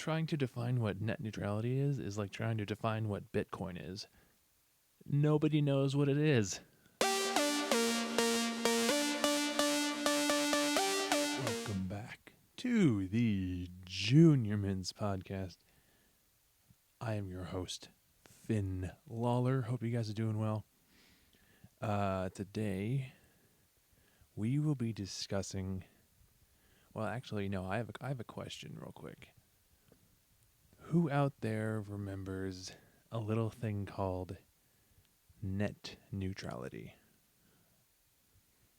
trying to define what net neutrality is like trying to define what Bitcoin is. Nobody knows what it is. Welcome back to the Junior Mints podcast. I am your host, Finn Lawler. Hope you guys are doing well. Today, we will be discussing... Well, actually, no, I have a question real quick. Who out there remembers a little thing called net neutrality?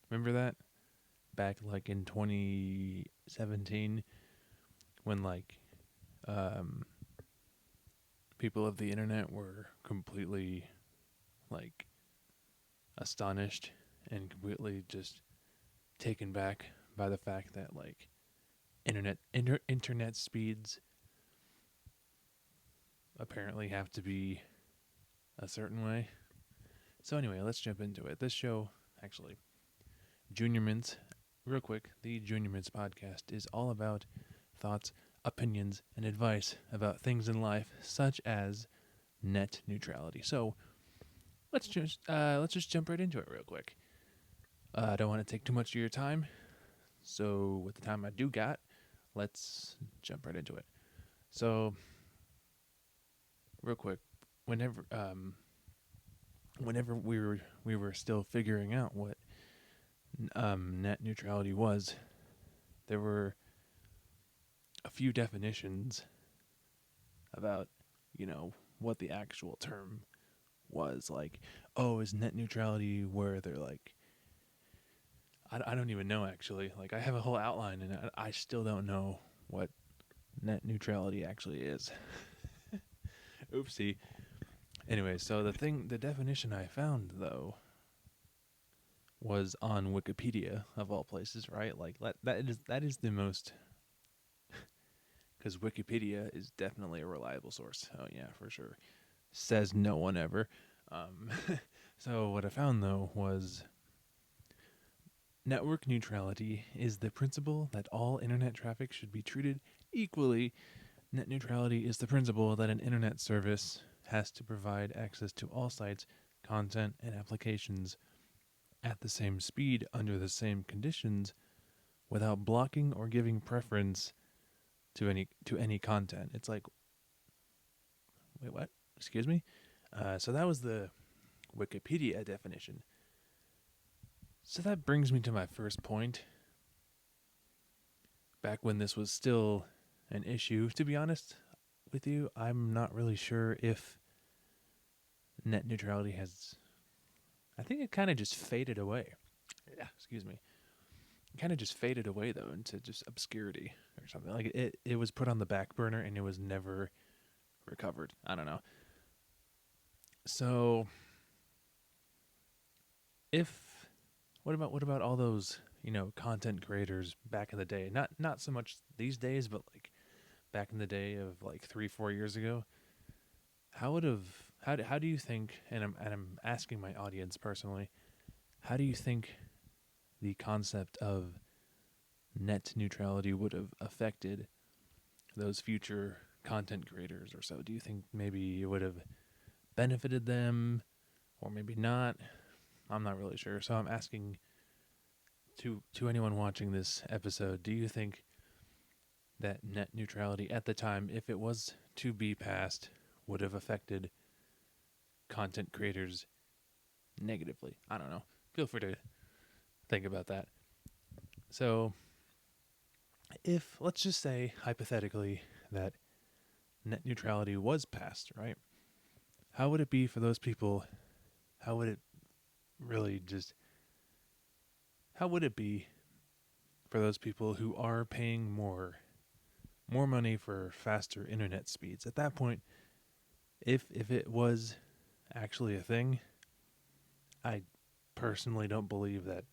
Remember that? Back like in 2017 when people of the internet were completely astonished and completely just taken back by the fact that internet speeds apparently have to be a certain way. So anyway, let's jump into it. This show, actually, Junior Mints, real quick, the Junior Mints podcast is all about thoughts, opinions, and advice about things in life, such as net neutrality. So let's just jump right into it real quick. I don't want to take too much of your time, so with the time I do got, let's jump right into it. So, real quick, whenever we were still figuring out what net neutrality was, there were a few definitions about, what the actual term was. Like, oh, is net neutrality where they're like, I don't even know actually. Like, I have a whole outline and I still don't know what net neutrality actually is. Oopsie. Anyway, so the definition I found though was on Wikipedia of all places, right? Like that is the most, because Wikipedia is definitely a reliable source. Oh yeah, for sure. Says no one ever. So what I found though was network neutrality is the principle that all internet traffic should be treated equally. Net neutrality is the principle that an internet service has to provide access to all sites, content, and applications at the same speed under the same conditions without blocking or giving preference to any content. It's like, wait, what? Excuse me? So that was the Wikipedia definition. So that brings me to my first point. Back when this was still an issue, to be honest with you, I'm not really sure if net neutrality has... I think it kind of just faded away. Yeah, excuse me. It kind of just faded away, though, into just obscurity or something. Like, it was put on the back burner and it was never recovered. I don't know. So, what about all those, content creators back in the day? Not so much these days, but like back in the day of like 3-4 years ago. How do you think, and I'm asking my audience personally, how do you think the concept of net neutrality would have affected those future content creators or so? Do you think maybe it would have benefited them or maybe not? I'm not really sure. So I'm asking to anyone watching this episode, do you think that net neutrality at the time, if it was to be passed, would have affected content creators negatively? I don't know. Feel free to think about that. So, let's just say, hypothetically, that net neutrality was passed, right? How would it be for those people? How would it be for those people who are paying more money for faster internet speeds? At that point, if it was actually a thing, I personally don't believe that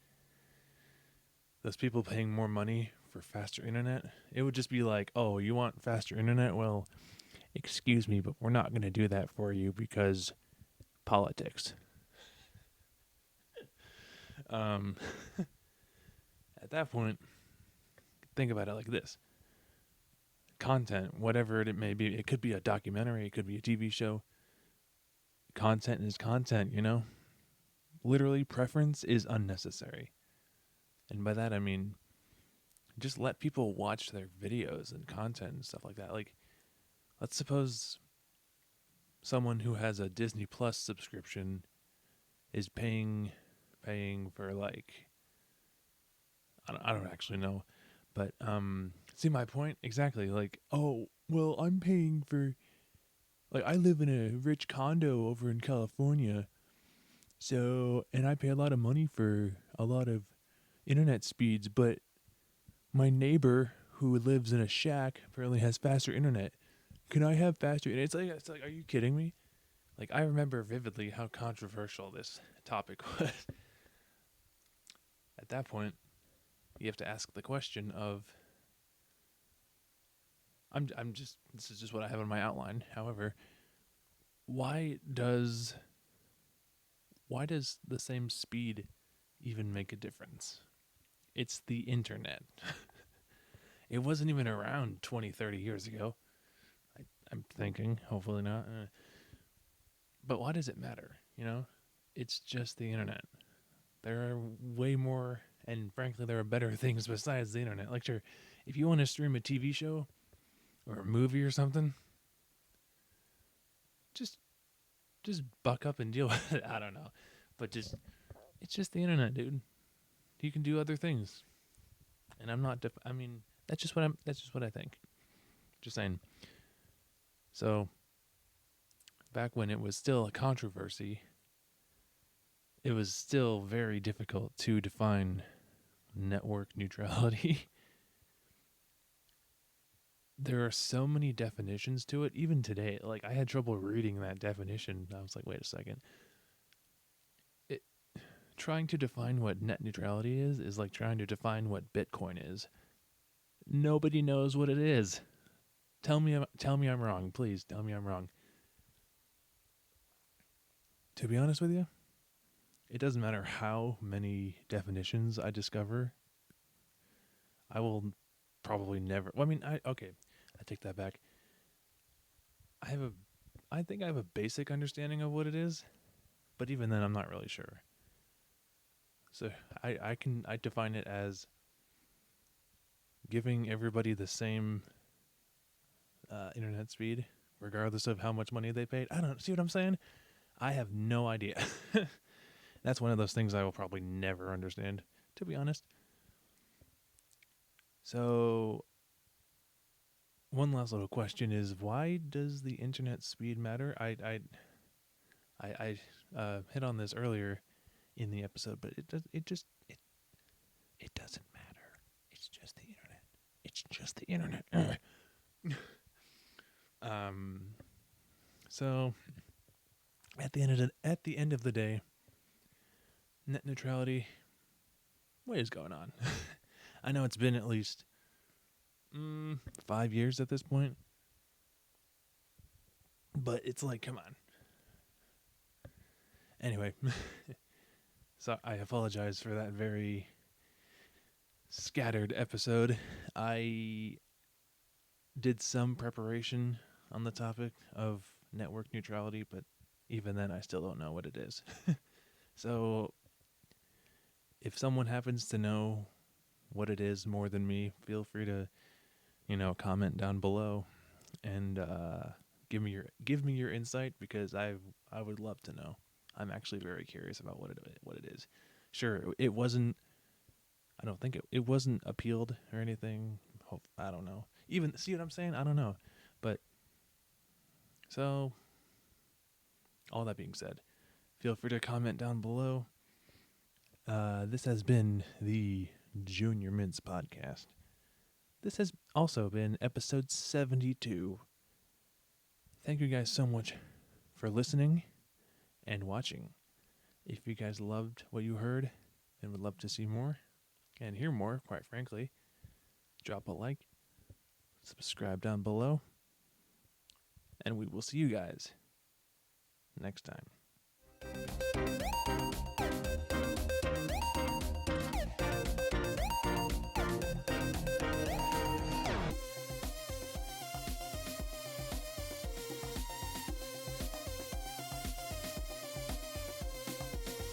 those people paying more money for faster internet, it would just be like, oh, you want faster internet? Well, excuse me, but we're not going to do that for you because politics. At that point, think about it like this. content, whatever it may be. It could be a documentary, it could be a TV show. Content is content, you know? Literally, preference is unnecessary. And by that, I mean, just let people watch their videos and content and stuff like that. Like, let's suppose someone who has a Disney Plus subscription is paying for, like, I don't actually know, but see my point exactly. Like, oh well, I'm paying for, like, I live in a rich condo over in California, so, and I pay a lot of money for a lot of internet speeds, but my neighbor who lives in a shack apparently has faster internet. Can I have faster internet? It's like, are you kidding me? Like, I remember vividly how controversial this topic was. At that point, you have to ask the question of, this is just what I have in my outline. However, why does the same speed even make a difference? It's the internet. It wasn't even around 20, 30 years ago. I'm thinking, hopefully not. But why does it matter? You know, it's just the internet. There are way more, and frankly, there are better things besides the internet. Like, sure, if you want to stream a TV show or a movie or something, just buck up and deal with it. I don't know, but it's just the internet, dude. You can do other things, and I'm not. I mean, that's just what I think. Just saying. So, back when it was still a controversy, it was still very difficult to define network neutrality. There are so many definitions to it, even today. Like, I had trouble reading that definition. I was like, wait a second. Trying to define what net neutrality is like trying to define what Bitcoin is. Nobody knows what it is. Tell me I'm wrong. Please tell me I'm wrong. To be honest with you, it doesn't matter how many definitions I discover. I will probably never. Well, I mean, I take that back. I think I have a basic understanding of what it is, but even then, I'm not really sure. So I define it as giving everybody the same internet speed, regardless of how much money they paid. I don't see what I'm saying. I have no idea. That's one of those things I will probably never understand, to be honest. So, one last little question is, why does the internet speed matter? I hit on this earlier in the episode, but it doesn't matter. It's just the internet. It's just the internet. So at the end of the day, net neutrality, what is going on? I know it's been at least 5 years at this point, but it's like, come on. Anyway, so I apologize for that very scattered episode. I did some preparation on the topic of network neutrality, but even then I still don't know what it is. So if someone happens to know what it is more than me, feel free to, comment down below and give me your insight, because I would love to know. I'm actually very curious about what it is. Sure, it wasn't. I don't think it wasn't appealed or anything. I don't know. Even, see what I'm saying? I don't know. But so, all that being said, feel free to comment down below. This has been the Junior Mints podcast. This has also been episode 72. Thank you guys so much for listening and watching. If you guys loved what you heard and would love to see more and hear more, quite frankly, drop a like, subscribe down below, and we will see you guys next time.